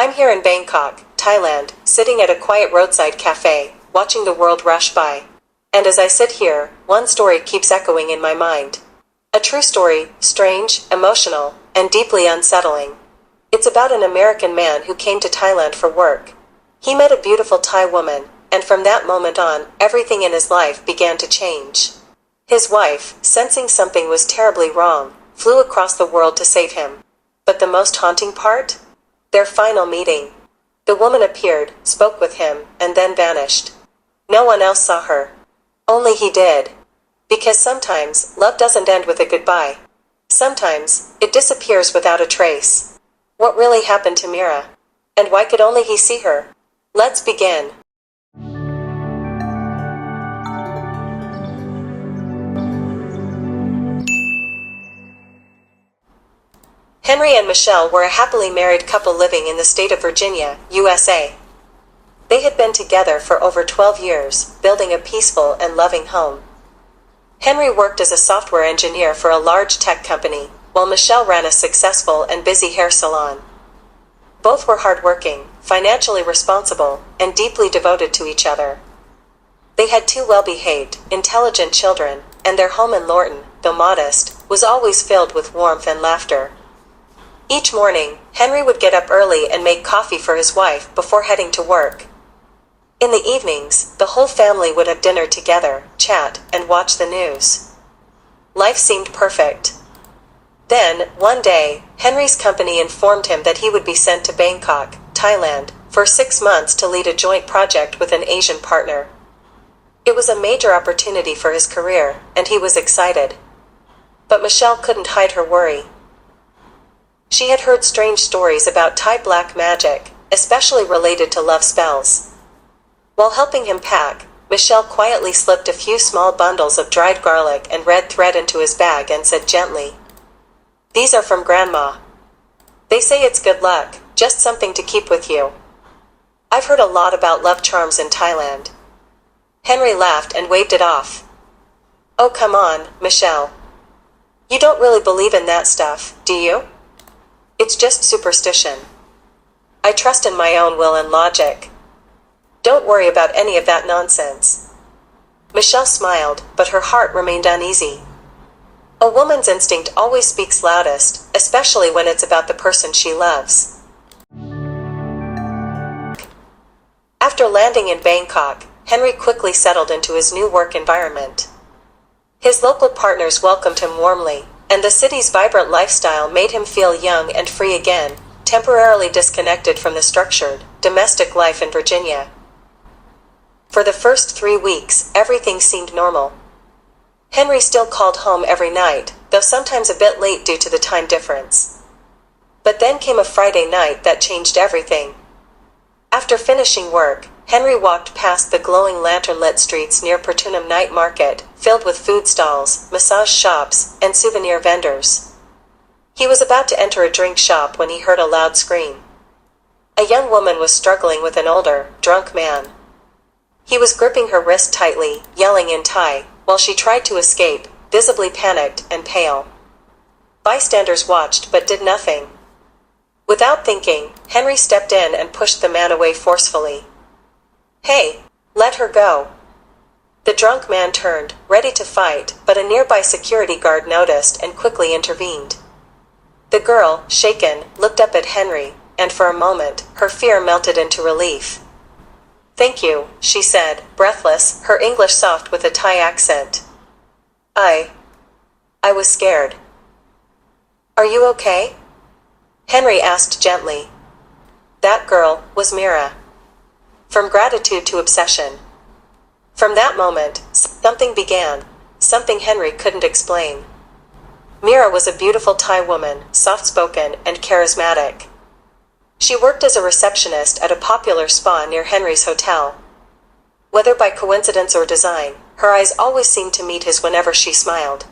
I'm here in Bangkok, Thailand, sitting at a quiet roadside cafe, watching the world rush by. And as I sit here, one story keeps echoing in my mind. A true story, strange, emotional, and deeply unsettling. It's about an American man who came to Thailand for work. He met a beautiful Thai woman, and from that moment on, everything in his life began to change. His wife, sensing something was terribly wrong, flew across the world to save him. But the most haunting part? Their final meeting. The woman appeared, spoke with him, and then vanished. No one else saw her. Only he did. Because sometimes, love doesn't end with a goodbye. Sometimes, it disappears without a trace. What really happened to Mira? And why could only he see her? Let's begin. Henry and Michelle were a happily married couple living in the state of Virginia, USA. They had been together for over 12 years, building a peaceful and loving home. Henry worked as a software engineer for a large tech company, while Michelle ran a successful and busy hair salon. Both were hardworking, financially responsible, and deeply devoted to each other. They had two well-behaved, intelligent children, and their home in Lorton, though modest, was always filled with warmth and laughter. Each morning, Henry would get up early and make coffee for his wife before heading to work. In the evenings, the whole family would have dinner together, chat, and watch the news. Life seemed perfect. Then, one day, Henry's company informed him that he would be sent to Bangkok, Thailand, for 6 months to lead a joint project with an Asian partner. It was a major opportunity for his career, and he was excited. But Michelle couldn't hide her worry. She had heard strange stories about Thai black magic, especially related to love spells. While helping him pack, Michelle quietly slipped a few small bundles of dried garlic and red thread into his bag and said gently, "These are from Grandma. They say it's good luck, just something to keep with you. I've heard a lot about love charms in Thailand." Henry laughed and waved it off. "Oh come on, Michelle. You don't really believe in that stuff, do you? It's just superstition. I trust in my own will and logic. Don't worry about any of that nonsense." Michelle smiled, but her heart remained uneasy. A woman's instinct always speaks loudest, especially when it's about the person she loves. After landing in Bangkok, Henry quickly settled into his new work environment. His local partners welcomed him warmly, and the city's vibrant lifestyle made him feel young and free again, temporarily disconnected from the structured, domestic life in Virginia. For the first 3 weeks, everything seemed normal. Henry still called home every night, though sometimes a bit late due to the time difference. But then came a Friday night that changed everything. After finishing work, Henry walked past the glowing lantern-lit streets near Pratunam Night Market, filled with food stalls, massage shops, and souvenir vendors. He was about to enter a drink shop when he heard a loud scream. A young woman was struggling with an older, drunk man. He was gripping her wrist tightly, yelling in Thai, while she tried to escape, visibly panicked and pale. Bystanders watched but did nothing. Without thinking, Henry stepped in and pushed the man away forcefully. "Hey, let her go." The drunk man turned, ready to fight, but a nearby security guard noticed and quickly intervened. The girl, shaken, looked up at Henry, and for a moment, her fear melted into relief. "Thank you," she said, breathless, her English soft with a Thai accent. I was scared." "Are you okay?" Henry asked gently. That girl was Mira. From gratitude to obsession. From that moment, something began, something Henry couldn't explain. Mira was a beautiful Thai woman, soft-spoken and charismatic. She worked as a receptionist at a popular spa near Henry's hotel. Whether by coincidence or design, her eyes always seemed to meet his whenever she smiled.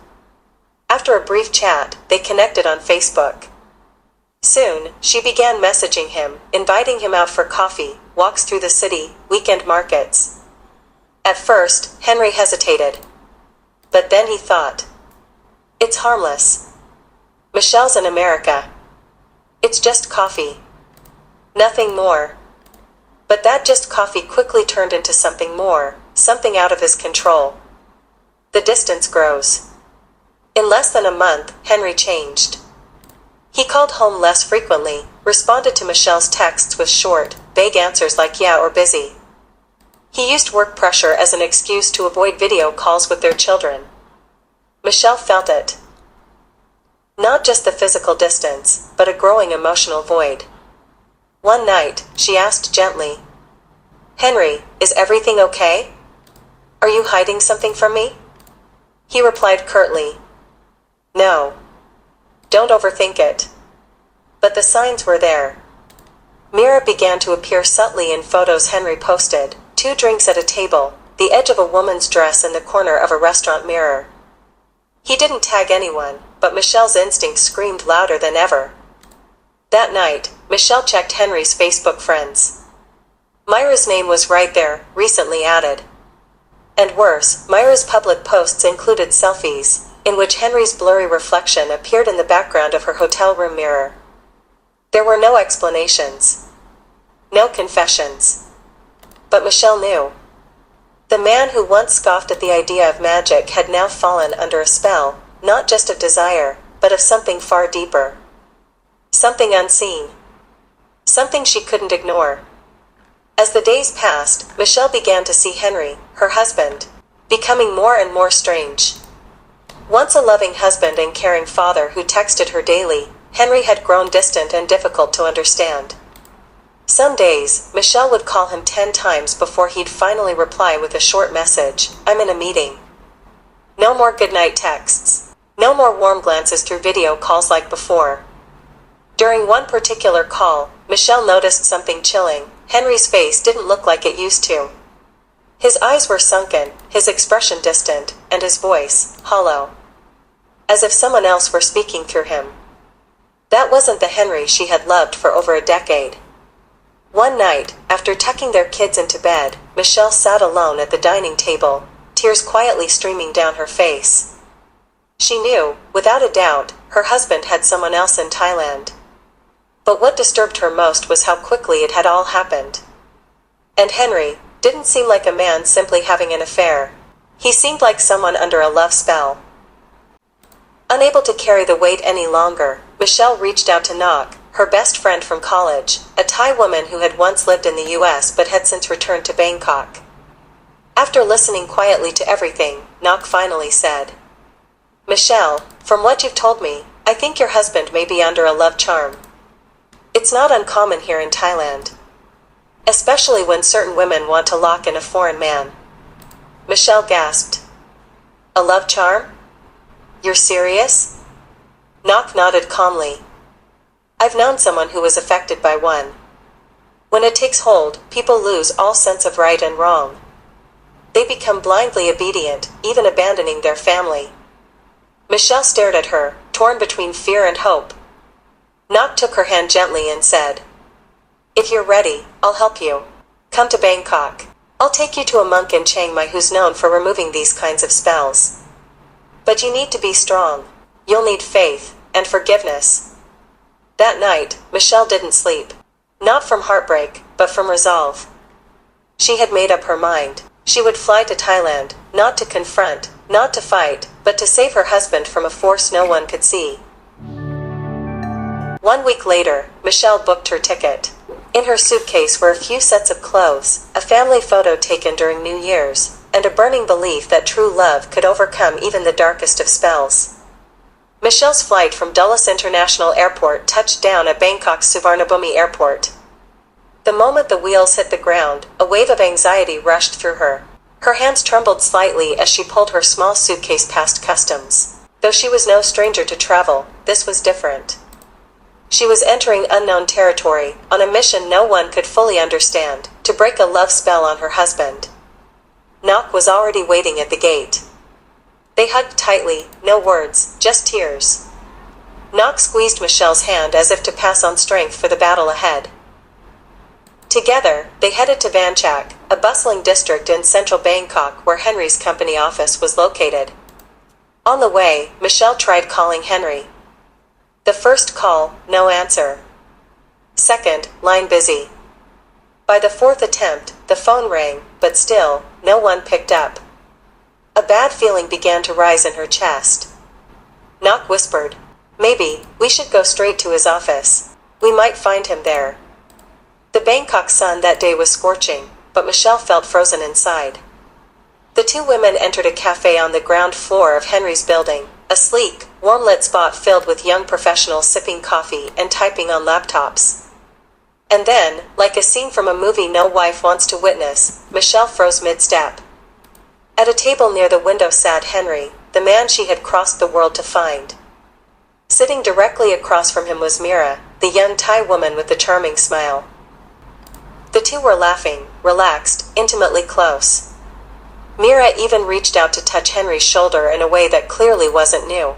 After a brief chat, they connected on Facebook. Soon, she began messaging him, inviting him out for coffee, walks through the city, weekend markets. At first, Henry hesitated. But then he thought, "It's harmless. Michelle's in America. It's just coffee." Nothing more. But that just coffee quickly turned into something more, something out of his control. The distance grows. In less than a month, Henry changed. He called home less frequently, responded to Michelle's texts with short, vague answers like yeah or busy. He used work pressure as an excuse to avoid video calls with their children. Michelle felt it. Not just the physical distance, but a growing emotional void. One night, she asked gently, "Henry, is everything okay? Are you hiding something from me?" He replied curtly, "No. Don't overthink it." But the signs were there. Mirror began to appear subtly in photos Henry posted, 2 drinks at a table, the edge of a woman's dress in the corner of a restaurant mirror. He didn't tag anyone, but Michelle's instinct screamed louder than ever. That night, Michelle checked Henry's Facebook friends. Myra's name was right there, recently added. And worse, Myra's public posts included selfies, in which Henry's blurry reflection appeared in the background of her hotel room mirror. There were no explanations. No confessions. But Michelle knew. The man who once scoffed at the idea of magic had now fallen under a spell, not just of desire, but of something far deeper. Something unseen. Something she couldn't ignore. As the days passed, Michelle began to see Henry, her husband, becoming more and more strange. Once a loving husband and caring father who texted her daily, Henry had grown distant and difficult to understand. Some days, Michelle would call him 10 times before he'd finally reply with a short message, "I'm in a meeting." No more goodnight texts. No more warm glances through video calls like before. During one particular call, Michelle noticed something chilling. Henry's face didn't look like it used to. His eyes were sunken, his expression distant, and his voice hollow. As if someone else were speaking through him. That wasn't the Henry she had loved for over a decade. One night, after tucking their kids into bed, Michelle sat alone at the dining table, tears quietly streaming down her face. She knew, without a doubt, her husband had someone else in Thailand. But what disturbed her most was how quickly it had all happened. And Henry didn't seem like a man simply having an affair. He seemed like someone under a love spell. Unable to carry the weight any longer, Michelle reached out to Nok, her best friend from college, a Thai woman who had once lived in the US but had since returned to Bangkok. After listening quietly to everything, Nok finally said, "Michelle, from what you've told me, I think your husband may be under a love charm. It's not uncommon here in Thailand. Especially when certain women want to lock in a foreign man." Michelle gasped. "A love charm? You're serious?" Nok nodded calmly. "I've known someone who was affected by one. When it takes hold, people lose all sense of right and wrong. They become blindly obedient, even abandoning their family." Michelle stared at her, torn between fear and hope. Nok took her hand gently and said, "If you're ready, I'll help you. Come to Bangkok. I'll take you to a monk in Chiang Mai who's known for removing these kinds of spells. But you need to be strong. You'll need faith, and forgiveness." That night, Michelle didn't sleep. Not from heartbreak, but from resolve. She had made up her mind. She would fly to Thailand, not to confront, not to fight, but to save her husband from a force no one could see. 1 week later, Michelle booked her ticket. In her suitcase were a few sets of clothes, a family photo taken during New Year's, and a burning belief that true love could overcome even the darkest of spells. Michelle's flight from Dulles International Airport touched down at Bangkok's Suvarnabhumi Airport. The moment the wheels hit the ground, a wave of anxiety rushed through her. Her hands trembled slightly as she pulled her small suitcase past customs. Though she was no stranger to travel, this was different. She was entering unknown territory, on a mission no one could fully understand, to break a love spell on her husband. Nok was already waiting at the gate. They hugged tightly, no words, just tears. Nok squeezed Michelle's hand as if to pass on strength for the battle ahead. Together, they headed to Vanchak, a bustling district in central Bangkok where Henry's company office was located. On the way, Michelle tried calling Henry. The first call, no answer. Second, line busy. By the fourth attempt, the phone rang, but still, no one picked up. A bad feeling began to rise in her chest. Knock whispered, "Maybe, we should go straight to his office. We might find him there." The Bangkok sun that day was scorching, but Michelle felt frozen inside. The two women entered a cafe on the ground floor of Henry's building, a sleek, warm-lit spot filled with young professionals sipping coffee and typing on laptops. And then, like a scene from a movie no wife wants to witness, Michelle froze mid-step. At a table near the window sat Henry, the man she had crossed the world to find. Sitting directly across from him was Mira, the young Thai woman with the charming smile. The two were laughing, relaxed, intimately close. Mira even reached out to touch Henry's shoulder in a way that clearly wasn't new.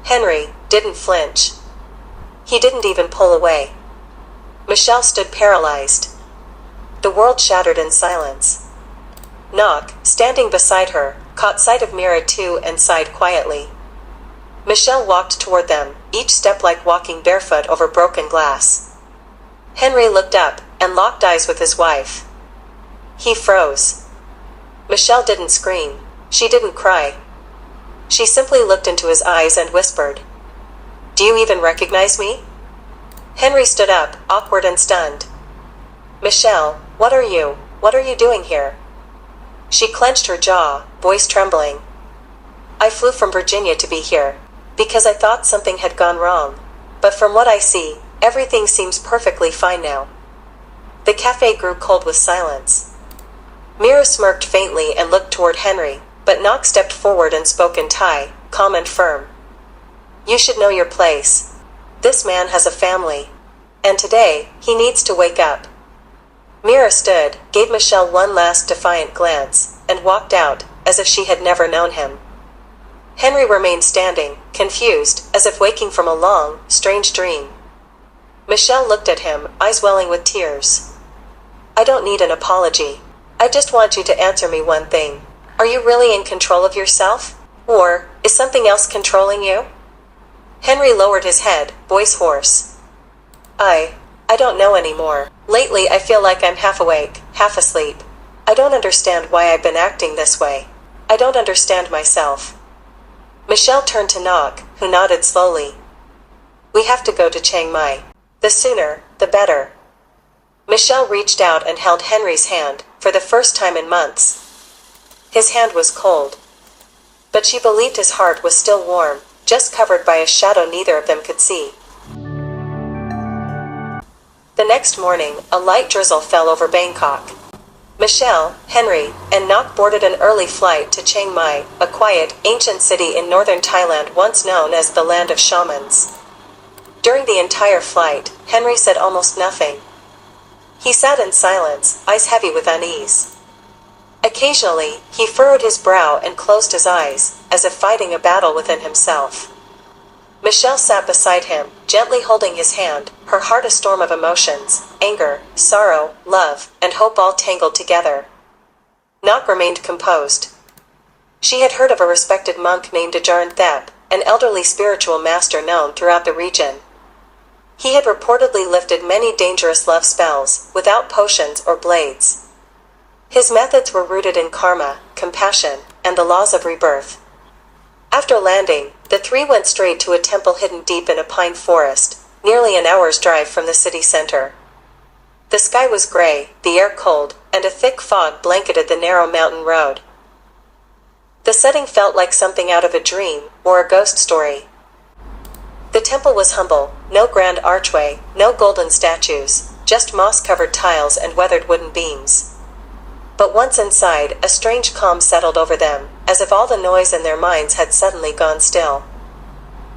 Henry didn't flinch. He didn't even pull away. Michelle stood paralyzed. The world shattered in silence. Nok, standing beside her, caught sight of Mira too and sighed quietly. Michelle walked toward them, each step like walking barefoot over broken glass. Henry looked up and locked eyes with his wife. He froze. Michelle didn't scream. She didn't cry. She simply looked into his eyes and whispered, "Do you even recognize me?" Henry stood up, awkward and stunned. "Michelle, what are you doing here?" She clenched her jaw, voice trembling. "I flew from Virginia to be here, because I thought something had gone wrong. But from what I see, everything seems perfectly fine now." The cafe grew cold with silence. Mira smirked faintly and looked toward Henry, but Nok stepped forward and spoke in Thai, calm and firm. "You should know your place. This man has a family. And today, he needs to wake up." Mira stood, gave Michelle one last defiant glance, and walked out, as if she had never known him. Henry remained standing, confused, as if waking from a long, strange dream. Michelle looked at him, eyes welling with tears. "I don't need an apology. I just want you to answer me one thing. Are you really in control of yourself? Or, is something else controlling you?" Henry lowered his head, voice hoarse. I don't know anymore. Lately I feel like I'm half awake, half asleep. I don't understand why I've been acting this way. I don't understand myself." Michelle turned to Nok, who nodded slowly. "We have to go to Chiang Mai. The sooner, the better." Michelle reached out and held Henry's hand, for the first time in months. His hand was cold. But she believed his heart was still warm, just covered by a shadow neither of them could see. The next morning, a light drizzle fell over Bangkok. Michelle, Henry, and Nok boarded an early flight to Chiang Mai, a quiet, ancient city in northern Thailand once known as the land of shamans. During the entire flight, Henry said almost nothing. He sat in silence, eyes heavy with unease. Occasionally, he furrowed his brow and closed his eyes, as if fighting a battle within himself. Michelle sat beside him, gently holding his hand, her heart a storm of emotions, anger, sorrow, love, and hope all tangled together. Nok remained composed. She had heard of a respected monk named Ajahn Thep, an elderly spiritual master known throughout the region. He had reportedly lifted many dangerous love spells, without potions or blades. His methods were rooted in karma, compassion, and the laws of rebirth. After landing, the three went straight to a temple hidden deep in a pine forest, nearly an hour's drive from the city center. The sky was gray, the air cold, and a thick fog blanketed the narrow mountain road. The setting felt like something out of a dream, or a ghost story. The temple was humble, no grand archway, no golden statues, just moss-covered tiles and weathered wooden beams. But once inside, a strange calm settled over them, as if all the noise in their minds had suddenly gone still.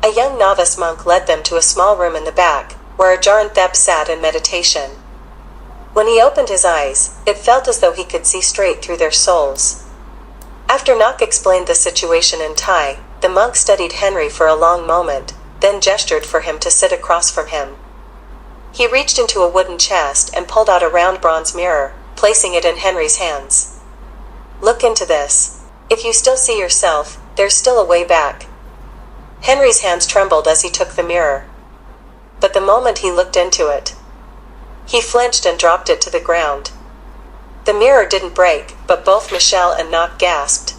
A young novice monk led them to a small room in the back, where Ajahn Thep sat in meditation. When he opened his eyes, it felt as though he could see straight through their souls. After Nok explained the situation in Thai, the monk studied Henry for a long moment, then gestured for him to sit across from him. He reached into a wooden chest and pulled out a round bronze mirror, placing it in Henry's hands. "Look into this. If you still see yourself, there's still a way back." Henry's hands trembled as he took the mirror. But the moment he looked into it, He flinched and dropped it to the ground. The mirror didn't break, but both Michelle and Knock gasped.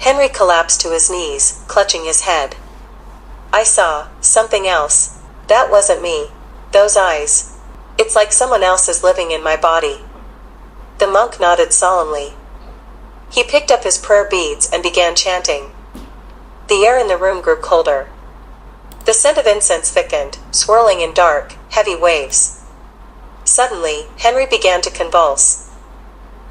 Henry collapsed to his knees, clutching his head. I saw something else. That wasn't me. Those eyes. It's like someone else is living in my body. The monk nodded solemnly. He picked up his prayer beads and began chanting. The air in the room grew colder. The scent of incense thickened, swirling in dark, heavy waves. Suddenly, Henry began to convulse.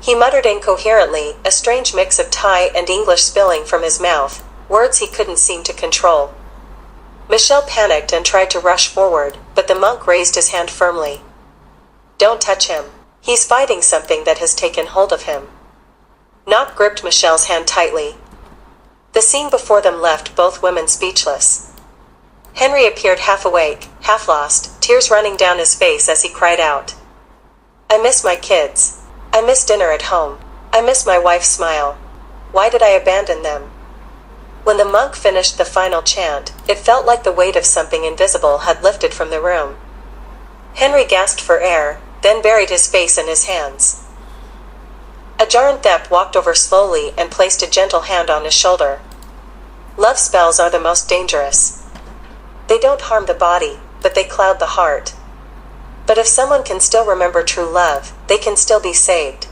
He muttered incoherently, a strange mix of Thai and English spilling from his mouth, words he couldn't seem to control. Michelle panicked and tried to rush forward, but the monk raised his hand firmly. Don't touch him. He's fighting something that has taken hold of him. Knock gripped Michelle's hand tightly. The scene before them left both women speechless. Henry appeared half awake, half lost, tears running down his face as he cried out. I miss my kids. I miss dinner at home. I miss my wife's smile. Why did I abandon them? When the monk finished the final chant, it felt like the weight of something invisible had lifted from the room. Henry gasped for air, then buried his face in his hands. Ajarantep walked over slowly and placed a gentle hand on his shoulder. Love spells are the most dangerous. They don't harm the body, but they cloud the heart. But if someone can still remember true love, they can still be saved.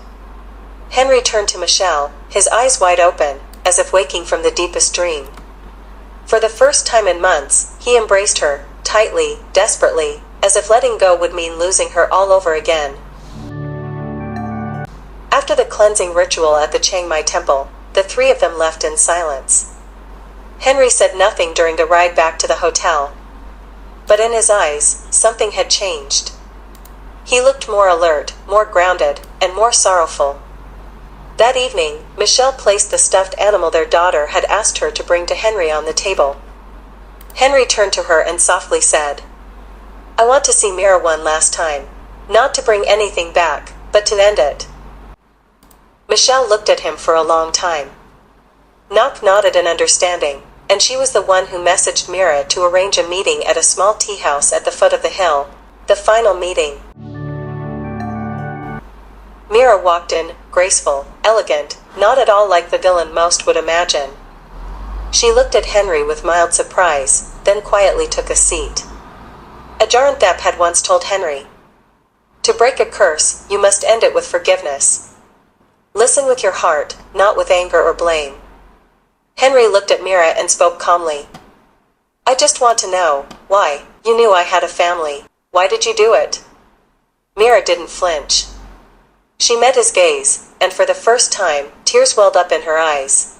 Henry turned to Michelle, his eyes wide open, as if waking from the deepest dream. For the first time in months, he embraced her, tightly, desperately, as if letting go would mean losing her all over again. After the cleansing ritual at the Chiang Mai temple, the three of them left in silence. Henry said nothing during the ride back to the hotel. But in his eyes, something had changed. He looked more alert, more grounded, and more sorrowful. That evening, Michelle placed the stuffed animal their daughter had asked her to bring to Henry on the table. Henry turned to her and softly said, I want to see Mira one last time. Not to bring anything back, but to end it. Michelle looked at him for a long time. Knock nodded in understanding, and she was the one who messaged Mira to arrange a meeting at a small tea house at the foot of the hill, the final meeting. Mira walked in, graceful, elegant, not at all like the villain most would imagine. She looked at Henry with mild surprise, then quietly took a seat. Ajarantep had once told Henry, to break a curse, you must end it with forgiveness. Listen with your heart, not with anger or blame. Henry looked at Mira and spoke calmly. I just want to know, why? You knew I had a family. Why did you do it? Mira didn't flinch. She met his gaze, and for the first time, tears welled up in her eyes.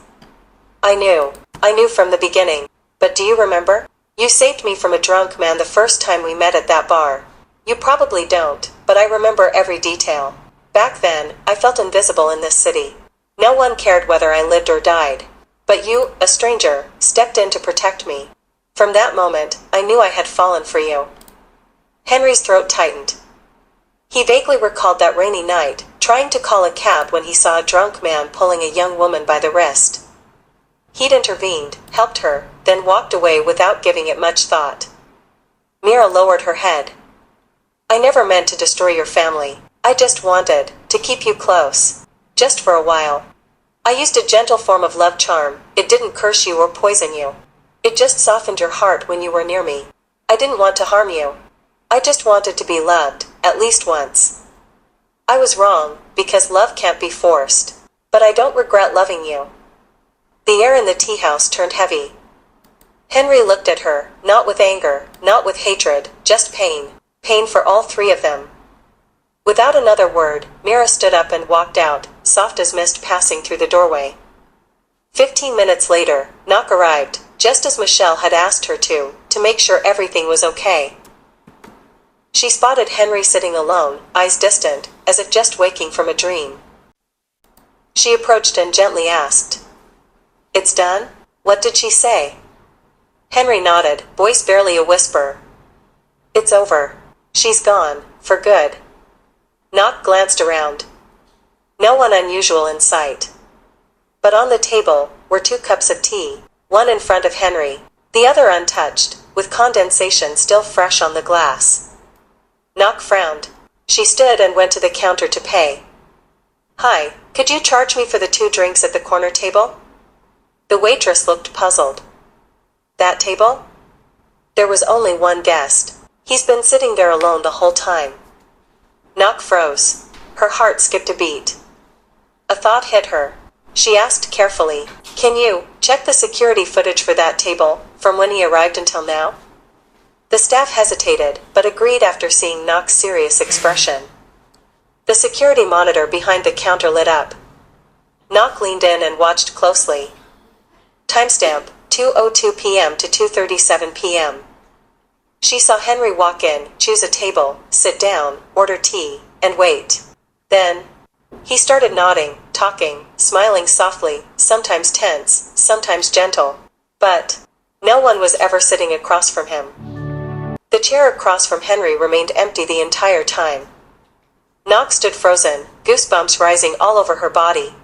I knew from the beginning. But do you remember? You saved me from a drunk man the first time we met at that bar. You probably don't, but I remember every detail. Back then, I felt invisible in this city. No one cared whether I lived or died. But you, a stranger, stepped in to protect me. From that moment, I knew I had fallen for you. Henry's throat tightened. He vaguely recalled that rainy night, trying to call a cab when he saw a drunk man pulling a young woman by the wrist. He'd intervened, helped her, then walked away without giving it much thought. Mira lowered her head. I never meant to destroy your family. I just wanted to keep you close. Just for a while. I used a gentle form of love charm. It didn't curse you or poison you. It just softened your heart when you were near me. I didn't want to harm you. I just wanted to be loved, at least once. I was wrong, because love can't be forced. But I don't regret loving you. The air in the tea house turned heavy. Henry looked at her, not with anger, not with hatred, just pain. Pain for all three of them. Without another word, Mira stood up and walked out, soft as mist passing through the doorway. 15 minutes later, Knock arrived, just as Michelle had asked her to make sure everything was okay. She spotted Henry sitting alone, eyes distant, as if just waking from a dream. She approached and gently asked, It's done? What did she say? Henry nodded, voice barely a whisper. It's over. She's gone, for good. Knock glanced around. No one unusual in sight. But on the table were 2 cups of tea, one in front of Henry, the other untouched, with condensation still fresh on the glass. Knock frowned. She stood and went to the counter to pay. "Hi, could you charge me for the 2 drinks at the corner table?" The waitress looked puzzled. "That table? There was only one guest. He's been sitting there alone the whole time." Knock froze. Her heart skipped a beat. A thought hit her. She asked carefully, "Can you check the security footage for that table, from when he arrived until now?" The staff hesitated, but agreed after seeing Knock's serious expression. The security monitor behind the counter lit up. Knock leaned in and watched closely. Timestamp, 2:02 p.m. to 2:37 p.m. She saw Henry walk in, choose a table, sit down, order tea, and wait. Then, he started nodding, talking, smiling softly, sometimes tense, sometimes gentle. But no one was ever sitting across from him. The chair across from Henry remained empty the entire time. Knock stood frozen, goosebumps rising all over her body.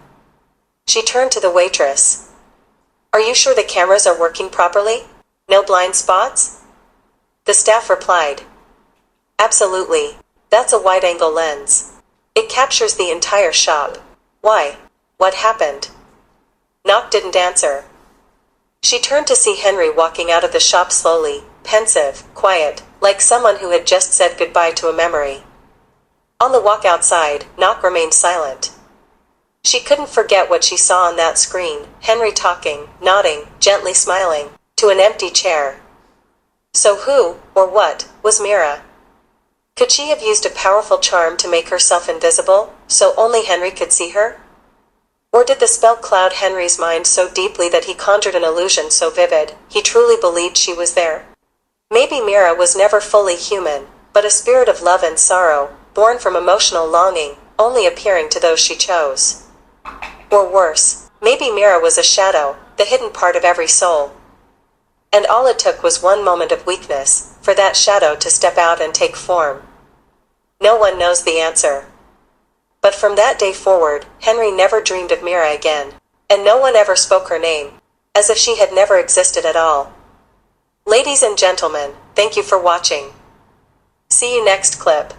She turned to the waitress. "Are you sure the cameras are working properly? No blind spots?" The staff replied, "Absolutely. That's a wide-angle lens. It captures the entire shop. Why? What happened?" Knock didn't answer. She turned to see Henry walking out of the shop slowly, pensive, quiet, like someone who had just said goodbye to a memory. On the walk outside, Knock remained silent. She couldn't forget what she saw on that screen, Henry talking, nodding, gently smiling, to an empty chair. So who, or what, was Mira? Could she have used a powerful charm to make herself invisible, so only Henry could see her? Or did the spell cloud Henry's mind so deeply that he conjured an illusion so vivid, he truly believed she was there? Maybe Mira was never fully human, but a spirit of love and sorrow, born from emotional longing, only appearing to those she chose. Or worse, maybe Mira was a shadow, the hidden part of every soul. And all it took was one moment of weakness, for that shadow to step out and take form. No one knows the answer. But from that day forward, Henry never dreamed of Mira again, and no one ever spoke her name, as if she had never existed at all. Ladies and gentlemen, thank you for watching. See you next clip.